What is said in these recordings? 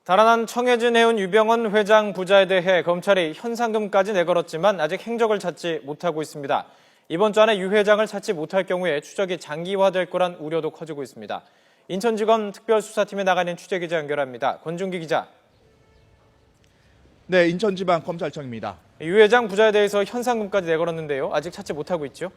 달아난 청해진 해운 유병헌 회장 부자에 대해 검찰이 현상금까지 내걸었지만 아직 행적을 찾지 못하고 있습니다. 이번 주 안에 유 회장을 찾지 못할 경우에 추적이 장기화될 거란 우려도 커지고 있습니다. 인천지검 특별수사팀에 나가 있는 취재기자 연결합니다. 권준기 기자. 네, 인천지방검찰청입니다. 유 회장 부자에 대해서 현상금까지 내걸었는데요. 아직 찾지 못하고 있죠?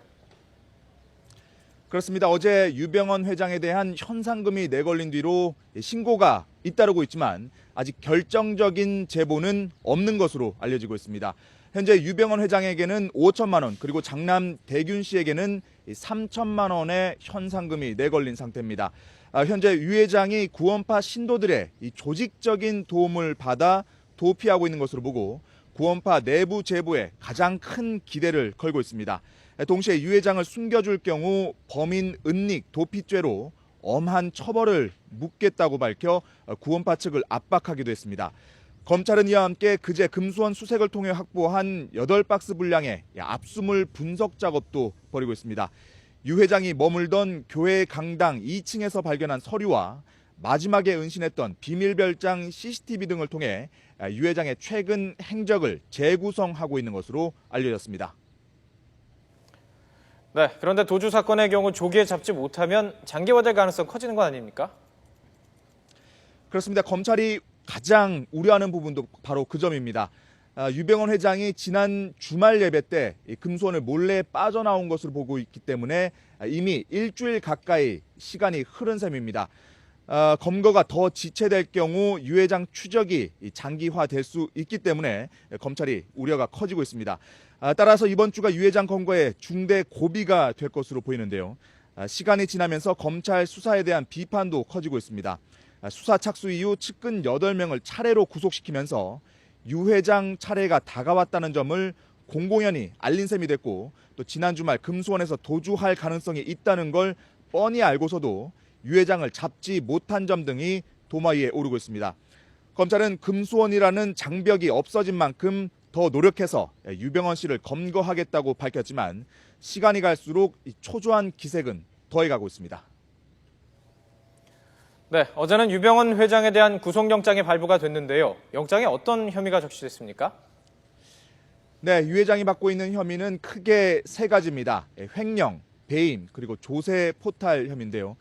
그렇습니다. 어제 유병헌 회장에 대한 현상금이 내걸린 뒤로 신고가 잇따르고 있지만 아직 결정적인 제보는 없는 것으로 알려지고 있습니다. 현재 유병헌 회장에게는 5천만 원, 그리고 장남 대균 씨에게는 3천만 원의 현상금이 내걸린 상태입니다. 현재 유 회장이 구원파 신도들의 조직적인 도움을 받아 도피하고 있는 것으로 보고 구원파 내부 제보에 가장 큰 기대를 걸고 있습니다. 동시에 유 회장을 숨겨줄 경우 범인 은닉 도피죄로 엄한 처벌을 묻겠다고 밝혀 구원파 측을 압박하기도 했습니다. 검찰은 이와 함께 그제 금수원 수색을 통해 확보한 8박스 분량의 압수물 분석 작업도 벌이고 있습니다. 유 회장이 머물던 교회 강당 2층에서 발견한 서류와 마지막에 은신했던 비밀별장 CCTV 등을 통해 유 회장의 최근 행적을 재구성하고 있는 것으로 알려졌습니다. 네, 그런데 도주 사건의 경우 조기에 잡지 못하면 장기화될 가능성 커지는 거 아닙니까? 그렇습니다. 검찰이 가장 우려하는 부분도 바로 그 점입니다. 유병헌 회장이 지난 주말 예배 때 금수원을 몰래 빠져나온 것으로 보고 있기 때문에 이미 일주일 가까이 시간이 흐른 셈입니다. 검거가 더 지체될 경우 유 회장 추적이 장기화될 수 있기 때문에 검찰이 우려가 커지고 있습니다. 따라서 이번 주가 유 회장 검거에 중대 고비가 될 것으로 보이는데요. 시간이 지나면서 검찰 수사에 대한 비판도 커지고 있습니다. 수사 착수 이후 측근 8명을 차례로 구속시키면서 유 회장 차례가 다가왔다는 점을 공공연히 알린 셈이 됐고, 또 지난 주말 금수원에서 도주할 가능성이 있다는 걸 뻔히 알고서도 유 회장을 잡지 못한 점 등이 도마 위에 오르고 있습니다. 검찰은 금수원이라는 장벽이 없어진 만큼 더 노력해서 유병헌 씨를 검거하겠다고 밝혔지만 시간이 갈수록 초조한 기색은 더해가고 있습니다. 네, 어제는 유병헌 회장에 대한 구속영장이 발부가 됐는데요. 영장에 어떤 혐의가 적시됐습니까? 네, 유 회장이 받고 있는 혐의는 크게 3가지입니다. 횡령, 배임, 그리고 조세 포탈 혐의인데요.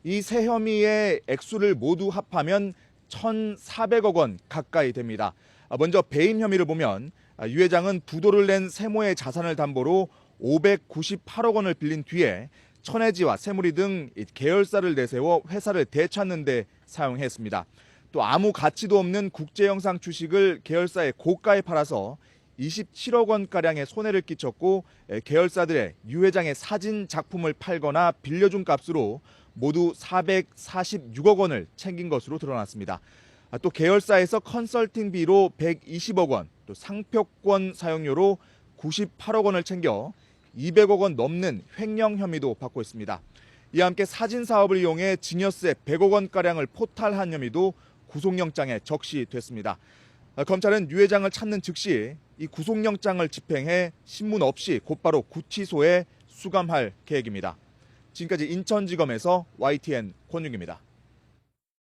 이 세 혐의의 액수를 모두 합하면 1,400억 원 가까이 됩니다. 먼저 배임 혐의를 보면 유 회장은 부도를 낸 세모의 자산을 담보로 598억 원을 빌린 뒤에 천해지와 새누리 등 계열사를 내세워 회사를 되찾는 데 사용했습니다. 또 아무 가치도 없는 국제영상 주식을 계열사에 고가에 팔아서 27억 원가량의 손해를 끼쳤고, 계열사들의 유 회장의 사진 작품을 팔거나 빌려준 값으로 모두 446억 원을 챙긴 것으로 드러났습니다. 또 계열사에서 컨설팅비로 120억 원, 또 상표권 사용료로 98억 원을 챙겨 200억 원 넘는 횡령 혐의도 받고 있습니다. 이와 함께 사진 사업을 이용해 증여세 100억 원가량을 포탈한 혐의도 구속영장에 적시됐습니다. 검찰은 유 회장을 찾는 즉시 이 구속영장을 집행해 신문 없이 곧바로 구치소에 수감할 계획입니다. 지금까지 인천지검에서 YTN 권윤기입니다.